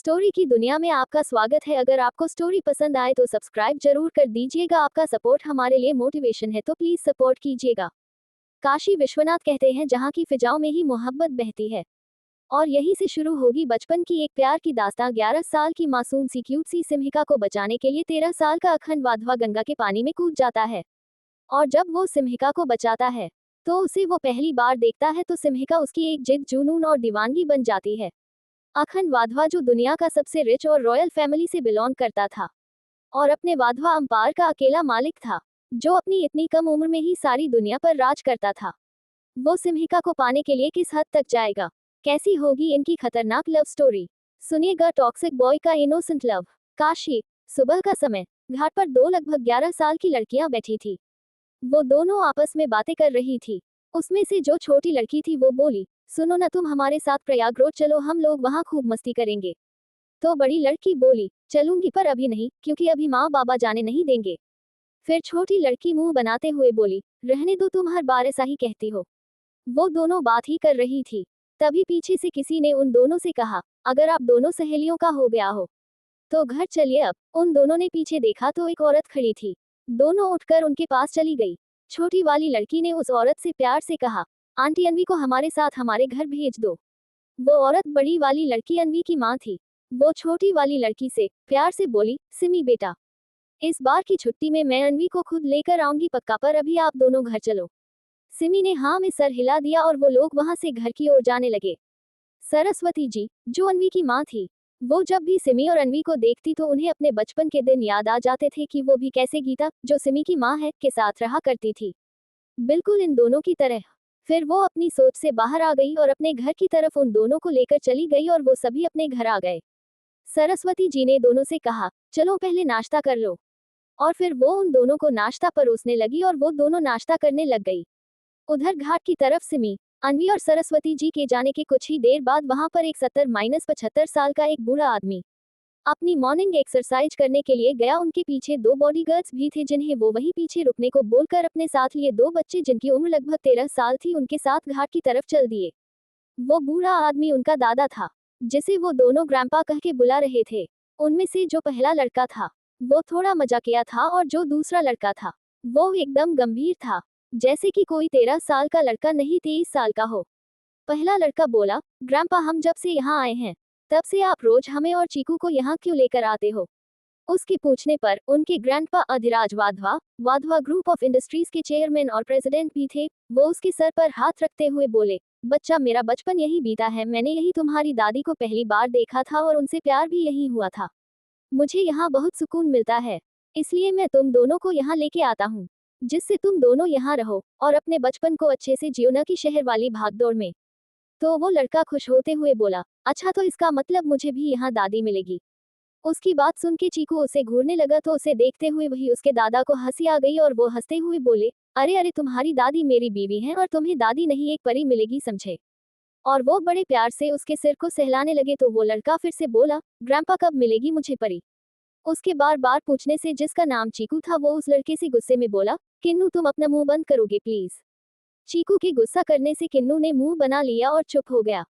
Story की दुनिया में आपका स्वागत है। अगर आपको स्टोरी पसंद आए तो सब्सक्राइब जरूर कर दीजिएगा। आपका सपोर्ट हमारे लिए मोटिवेशन है, तो प्लीज सपोर्ट कीजिएगा। काशी विश्वनाथ कहते हैं, जहाँ की फिजाओं में ही मोहब्बत बहती है और यहीं से शुरू होगी बचपन की एक प्यार की दास्तां। 11 साल की मासूम सी क्यूट सी सिम्हिका को बचाने के लिए 13 साल का अखंड वाधवा गंगा के पानी में कूद जाता है। और जब वो सिम्हिका को बचाता है तो उसे वो पहली बार देखता है तो सिम्हिका उसकी एक जिद, जुनून और दीवानगी बन जाती है। अखंड वाधवा जो दुनिया का सबसे रिच और रॉयल फैमिली से बिलोंग करता था और अपने वाधवा अंपायर का अकेला मालिक था, जो अपनी इतनी कम उम्र में ही सारी दुनिया पर राज करता था, वो सिम्हिका को पाने के लिए किस हद तक जाएगा? कैसी होगी इनकी खतरनाक लव स्टोरी? सुनिएगा टॉक्सिक बॉय का इनोसेंट लव। काशी, सुबह का समय। घाट पर दो लगभग 11 साल की लड़कियां बैठी थी। वो दोनों आपस में बातें कर रही थी। उसमें से जो छोटी लड़की थी वो बोली, सुनो ना, तुम हमारे साथ प्रयागराज चलो, हम लोग वहाँ खूब मस्ती करेंगे। तो बड़ी लड़की बोली, चलूंगी पर अभी नहीं, क्योंकि अभी माँ बाबा जाने नहीं देंगे। फिर छोटी लड़की मुंह बनाते हुए बोली, रहने दो, तुम हर बार ऐसा ही कहती हो। वो दोनों बात ही कर रही थी, तभी पीछे से किसी ने उन दोनों से कहा, अगर आप दोनों सहेलियों का हो गया हो तो घर चलिए अब। उन दोनों ने पीछे देखा तो एक औरत खड़ी थी। दोनों उठकर उनके पास चली गई। छोटी वाली लड़की ने उस औरत से प्यार से कहा, आंटी अनवी को हमारे साथ हमारे घर भेज दो। वो औरत बड़ी वाली लड़की अनवी की माँ थी। वो छोटी वाली लड़की से प्यार से बोली, सिमी बेटा, इस बार की छुट्टी में मैं अनवी को खुद लेकर आऊंगी पक्का, पर अभी आप दोनों घर चलो। सिमी ने हाँ में सर हिला दिया और वो लोग वहां से घर की ओर जाने लगे। सरस्वती जी, जो अनवी की माँ थी, वो जब भी सिमी और अनवी को देखती तो उन्हें अपने बचपन के दिन याद आ जाते थे कि वो भी कैसे गीता, जो सिमी की माँ है, के साथ रहा करती थी, बिल्कुल इन दोनों की तरह। फिर वो अपनी सोच से बाहर आ गई और अपने घर की तरफ उन दोनों को लेकर चली गई और वो सभी अपने घर आ गए। सरस्वती जी ने दोनों से कहा, चलो पहले नाश्ता कर लो। और फिर वो उन दोनों को नाश्ता परोसने लगी और वो दोनों नाश्ता करने लग गई। उधर घाट की तरफ सिमी, अनवी और सरस्वती जी के जाने के कुछ ही देर बाद वहां पर एक 70-75 साल का एक बूढ़ा आदमी अपनी मॉर्निंग एक्सरसाइज करने के लिए गया। उनके पीछे दो बॉडीगार्ड्स भी थे, जिन्हें वो वहीं पीछे रुकने को बोलकर अपने साथ लिए दो बच्चे जिनकी उम्र लगभग 13 साल थी उनके साथ घाट की तरफ चल दिए। वो बूढ़ा आदमी उनका दादा था, जिसे वो दोनों ग्रैंपा कह के बुला रहे थे। उनमें से जो पहला लड़का था वो थोड़ा मजाकिया था और जो दूसरा लड़का था वो एकदम गंभीर था, जैसे कि कोई 13 साल का लड़का नहीं 23 साल का हो। पहला लड़का बोला, ग्रैंपा, हम जब से यहाँ आए हैं तब से आप रोज हमें और चीकू को यहाँ क्यों लेकर आते हो? उसके पूछने पर उनके grandpa Adhiraj Wadhwa, Wadhwa group of industries के चेयरमैन और प्रेसिडेंट भी थे, वो उसके सर पर हाथ रखते हुए बोले, बच्चा, मेरा बचपन यही बीता है। मैंने यही तुम्हारी दादी को पहली बार देखा था और उनसे प्यार भी यही हुआ था। मुझे यहाँ बहुत सुकून मिलता है, इसलिए मैं तुम दोनों को यहाँ लेके आता हूँ, जिससे तुम दोनों यहाँ रहो और अपने बचपन को अच्छे से जियो, न कि शहर वाली भागदौड़ में। तो वो लड़का खुश होते हुए बोला, अच्छा, तो इसका मतलब मुझे भी यहाँ दादी मिलेगी। उसकी बात सुन के चीकू उसे घूरने लगा, तो उसे देखते हुए वही उसके दादा को हंसी आ गई और वो हंसते हुए बोले, अरे अरे, तुम्हारी दादी मेरी बीवी है और तुम्हें दादी नहीं एक परी मिलेगी, समझे? और वो बड़े प्यार से उसके सिर को सहलाने लगे। तो वो लड़का फिर से बोला, ग्रैंपा, कब मिलेगी मुझे परी? उसके बार बार पूछने से जिसका नाम चीकू था वो उस लड़के से गुस्से में बोला, किन्नू, तुम अपना मुंह बंद करोगे प्लीज? चीकू के गुस्सा करने से किन्नू ने मुंह बना लिया और चुप हो गया।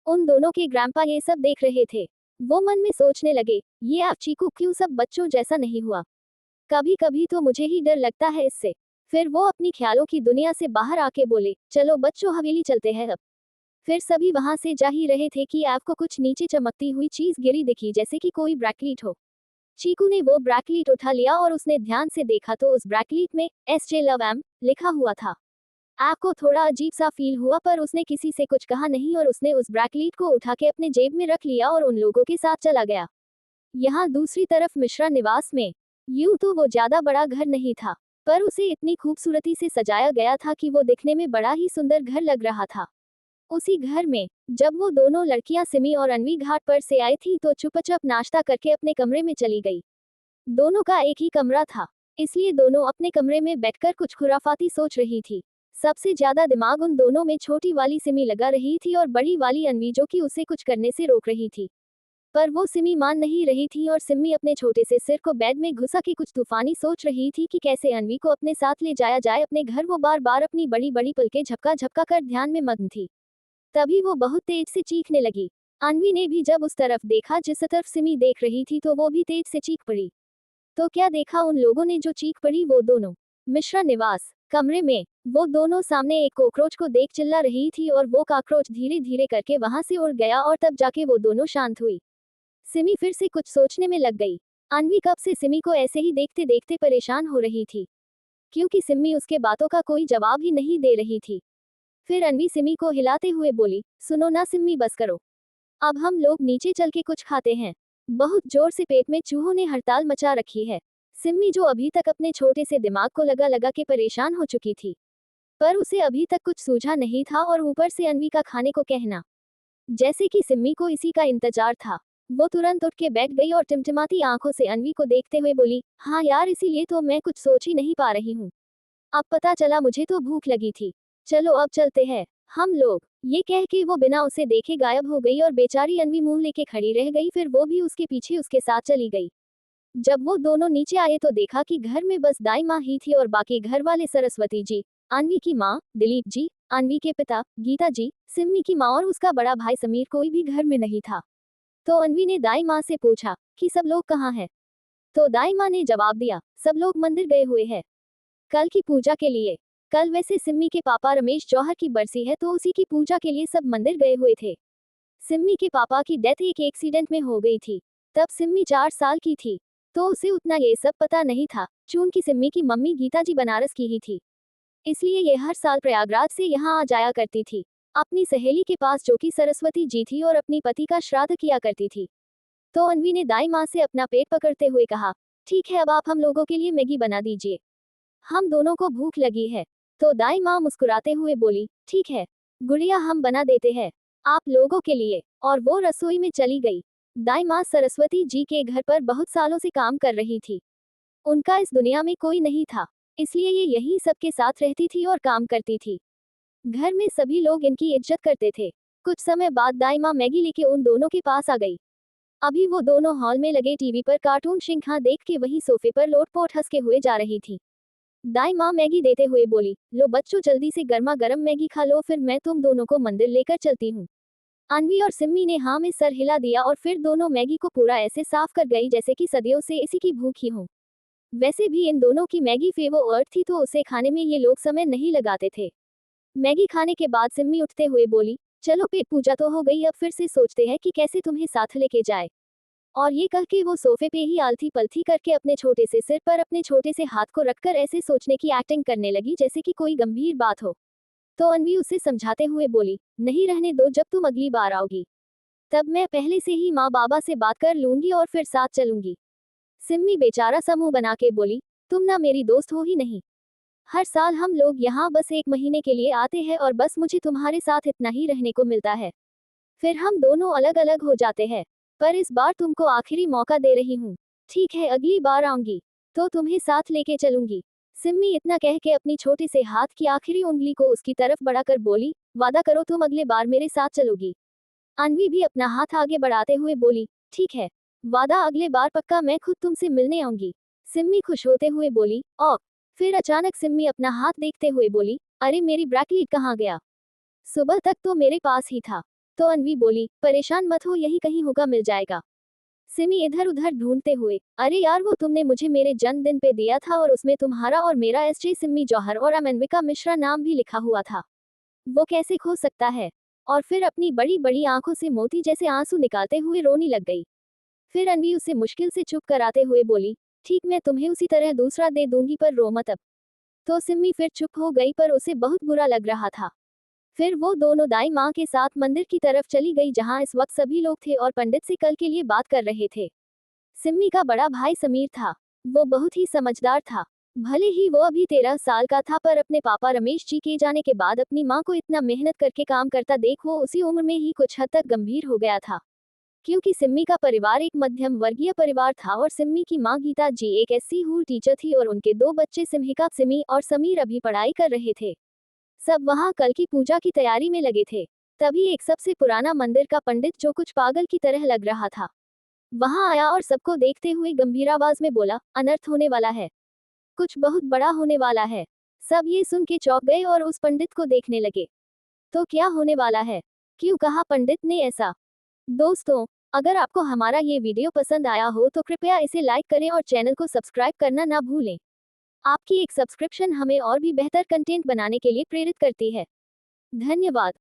उन दोनों के ग्रैंपा ये सब देख रहे थे। वो मन में सोचने लगे, ये आप चीकू क्यों सब बच्चों जैसा नहीं हुआ? कभी कभी तो मुझे ही डर लगता है इससे। फिर वो अपनी ख्यालों की दुनिया से बाहर आके बोले, चलो बच्चों, हवेली चलते हैं अब। फिर सभी वहां से जा ही रहे थे कि आपको कुछ नीचे चमकती हुई चीज गिरी दिखी, जैसे कि कोई ब्रैकलीट हो। चीकू ने वो ब्रैकलीट उठा लिया और उसने ध्यान से देखा तो उस ब्रैकलीट में SJ लव एम लिखा हुआ था। आपको थोड़ा अजीब सा फील हुआ, पर उसने किसी से कुछ कहा नहीं और उसने उस ब्रैकलीट को उठा के अपने जेब में रख लिया और उन लोगों के साथ चला गया। यहाँ दूसरी तरफ मिश्रा निवास में, यूं तो वो ज्यादा बड़ा घर नहीं था, पर उसे इतनी खूबसूरती से सजाया गया था कि वो दिखने में बड़ा ही सुंदर घर लग रहा था। उसी घर में जब वो दोनों लड़कियां सिमी और अनवी घाट पर से आई थी तो चुपचाप नाश्ता करके अपने कमरे में चली गई। दोनों का एक ही कमरा था, इसलिए दोनों अपने कमरे में बैठकर कुछ खुराफाती सोच रही थी। सबसे ज्यादा दिमाग उन दोनों में छोटी वाली सिमी लगा रही थी और बड़ी वाली अनवी, जो कि उसे कुछ करने से रोक रही थी। पर वो सिमी मान नहीं रही थी और सिमी अपने छोटे से सिर को बेड में घुसा के कुछ तूफानी सोच रही थी कि कैसे अनवी को अपने साथ ले जाया जाए अपने घर। वो बार बार अपनी बड़ी बड़ी पलकें झपका झपका कर ध्यान में मग्न थी। तभी वो बहुत तेज से चीखने लगी, अन्वी ने भी जब उस तरफ देखा जिस तरफ सिमी देख रही थी तो वो भी तेज से चीख पड़ी। तो क्या देखा उन लोगों ने जो चीख पड़ी वो दोनों? मिश्रा निवास कमरे में वो दोनों सामने एक कॉकरोच को देख चिल्ला रही थी और वो कॉकरोच धीरे धीरे करके वहां से उड़ गया और तब जाके वो दोनों शांत हुई। सिमी फिर से कुछ सोचने में लग गई। अन्वी कब से सिमी को ऐसे ही देखते देखते परेशान हो रही थी, क्योंकि सिमी उसके बातों का कोई जवाब ही नहीं दे रही थी। फिर अन्वी सिमी को हिलाते हुए बोली, सुनो ना सिमी, बस करो। अब हम लोग नीचे चल के कुछ खाते हैं। बहुत जोर से पेट में चूहों ने हड़ताल मचा रखी है। सिमी जो अभी तक अपने छोटे से दिमाग को लगा लगा के परेशान हो चुकी थी, पर उसे अभी तक कुछ सूझा नहीं था और ऊपर से अन्वी का खाने को कहना, जैसे कि सिमी को इसी का इंतजार था। वो तुरंत उठ के बैठ गई और टिमटिमाती आंखों से अन्वी को देखते हुए बोली, हाँ यार, इसीलिए तो मैं कुछ सोच ही नहीं पा रही हूँ। अब पता चला, मुझे तो भूख लगी थी। चलो अब चलते हैं हम लोग। ये कह के वो बिना उसे देखे गायब हो गई और बेचारी अन्वी मुंह लेके खड़ी रह गई। फिर वो भी उसके पीछे उसके साथ चली गई। जब वो दोनों नीचे आए तो देखा कि घर में बस दाई माँ ही थी और बाकी घर वाले सरस्वती जी, अन्वी की माँ, दिलीप जी, अन्वी के पिता, गीता जी, सिम्मी की माँ और उसका बड़ा भाई समीर, कोई भी घर में नहीं था। तो अन्वी ने दाई माँ से पूछा कि सब लोग कहाँ हैं? तो दाई माँ ने जवाब दिया, सब लोग मंदिर गए हुए हैं कल की पूजा के लिए। कल वैसे सिम्मी के पापा रमेश जौहर की बरसी है तो उसी की पूजा के लिए सब मंदिर गए हुए थे। सिम्मी के पापा की डेथ एक एक्सीडेंट में हो गई थी। तब सिम्मी 4 साल की थी, तो उसे उतना ये सब पता नहीं था। चूंकि सिम्मी की मम्मी गीता जी बनारस की ही थी, इसलिए ये हर साल प्रयागराज से यहाँ आ जाया करती थी अपनी सहेली के पास जो कि सरस्वती जी थी और अपनी पति का श्राद्ध किया करती थी। तो अन्वी ने दाई माँ से अपना पेट पकड़ते हुए कहा, ठीक है, अब आप हम लोगों के लिए मैगी बना दीजिए, हम दोनों को भूख लगी है। तो दाई माँ मुस्कुराते हुए बोली, ठीक है गुड़िया, हम बना देते हैं आप लोगों के लिए। और वो रसोई में चली गई। दाई माँ सरस्वती जी के घर पर बहुत सालों से काम कर रही थी। उनका इस दुनिया में कोई नहीं था, इसलिए ये यहीं सबके साथ रहती थी और काम करती थी। घर में सभी लोग इनकी इज्जत करते थे। कुछ समय बाद दाई माँ मैगी लेके उन दोनों के पास आ गई। अभी वो दोनों हॉल में लगे टीवी पर कार्टून श्रृंखला देख के वही सोफे पर लोटपोट हंसके हुए जा रही थी। दाई माँ मैगी देते हुए बोली, लो बच्चों, जल्दी से गर्मा गर्म मैगी खा लो, फिर मैं तुम दोनों को मंदिर लेकर चलती हूँ। अन्वी और सिम्मी ने हाँ में सर हिला दिया और फिर दोनों मैगी को पूरा ऐसे साफ कर गई जैसे कि सदियों से इसी की भूखी हो। वैसे भी इन दोनों की मैगी फेवरेट थी तो उसे खाने में ये लोग समय नहीं लगाते थे। मैगी खाने के बाद सिम्मी उठते हुए बोली, चलो पेट पूजा तो हो गई, अब फिर से सोचते हैं कि कैसे तुम्हें साथ लेके जाए। और ये कह के वो सोफे पे ही आलथी पलथी करके अपने छोटे से सिर पर अपने छोटे से हाथ को रखकर ऐसे सोचने की एक्टिंग करने लगी जैसे कि कोई गंभीर बात हो। तो अन्वी उसे समझाते हुए बोली, नहीं, रहने दो, जब तुम अगली बार आओगी तब मैं पहले से ही माँ बाबा से बात कर लूंगी और फिर साथ चलूंगी। सिम्मी बेचारा समूह बना के बोली, तुम ना मेरी दोस्त हो ही नहीं। हर साल हम लोग यहाँ बस 1 महीने के लिए आते हैं और बस मुझे तुम्हारे साथ इतना ही रहने को मिलता है, फिर हम दोनों अलग अलग हो जाते हैं। पर इस बार तुमको आखिरी मौका दे रही हूँ, ठीक है? अगली बार आऊंगी तो तुम्हें साथ लेके चलूंगी। सिम्मी इतना कह के अपनी छोटे से हाथ की आखिरी उंगली को उसकी तरफ बढ़ाकर बोली, वादा करो तुम अगले बार मेरे साथ चलोगी। अन्वी भी अपना हाथ आगे बढ़ाते हुए बोली, ठीक है, वादा, अगले बार पक्का मैं खुद तुमसे मिलने आऊंगी। सिम्मी खुश होते हुए बोली, ओ। फिर अचानक सिम्मी अपना हाथ देखते हुए बोली, अरे मेरी ब्रैकलीट कहाँ गया? सुबह तक तो मेरे पास ही था। तो अन्वी बोली, परेशान मत हो, यही कहीं होगा, मिल जाएगा। सिमी इधर उधर ढूंढते हुए, अरे यार, वो तुमने मुझे मेरे जन्मदिन पे दिया था और उसमें तुम्हारा और मेरा एसजे सिम्मी जौहर और अमनविका मिश्रा नाम भी लिखा हुआ था, वो कैसे खो सकता है? और फिर अपनी बड़ी बड़ी आंखों से मोती जैसे आंसू निकालते हुए रोने लग गई। फिर अन्वी उसे मुश्किल से चुप कराते हुए बोली, ठीक, मैं तुम्हें उसी तरह दूसरा दे दूंगी, पर रो मत अब। तो सिम्मी फिर चुप हो गई, पर उसे बहुत बुरा लग रहा था। फिर वो दोनों दाई माँ के साथ मंदिर की तरफ चली गई जहाँ इस वक्त सभी लोग थे और पंडित से कल के लिए बात कर रहे थे। सिम्मी का बड़ा भाई समीर था। वो बहुत ही समझदार था। भले ही वो अभी 13 साल का था, पर अपने पापा रमेश जी के जाने के बाद अपनी माँ को इतना मेहनत करके काम करता देख वो उसी उम्र में ही कुछ हद तक गंभीर हो गया था। क्योंकि सिम्मी का परिवार एक मध्यम वर्गीय परिवार था और सिम्मी की माँ गीता जी एक एससी हूल टीचर थी और उनके 2 बच्चे सिम्हिका, सिमी और समीर अभी पढ़ाई कर रहे थे। सब वहाँ कल की पूजा की तैयारी में लगे थे। तभी एक सबसे पुराना मंदिर का पंडित, जो कुछ पागल की तरह लग रहा था, वहाँ आया और सबको देखते हुए गंभीर आवाज में बोला, अनर्थ होने वाला है, कुछ बहुत बड़ा होने वाला है। सब ये सुन के चौंक गए और उस पंडित को देखने लगे। तो क्या होने वाला है? क्यों कहा पंडित ने ऐसा? दोस्तों, अगर आपको हमारा ये वीडियो पसंद आया हो तो कृपया इसे लाइक करें और चैनल को सब्सक्राइब करना ना भूलें। आपकी एक सब्सक्रिप्शन हमें और भी बेहतर कंटेंट बनाने के लिए प्रेरित करती है। धन्यवाद।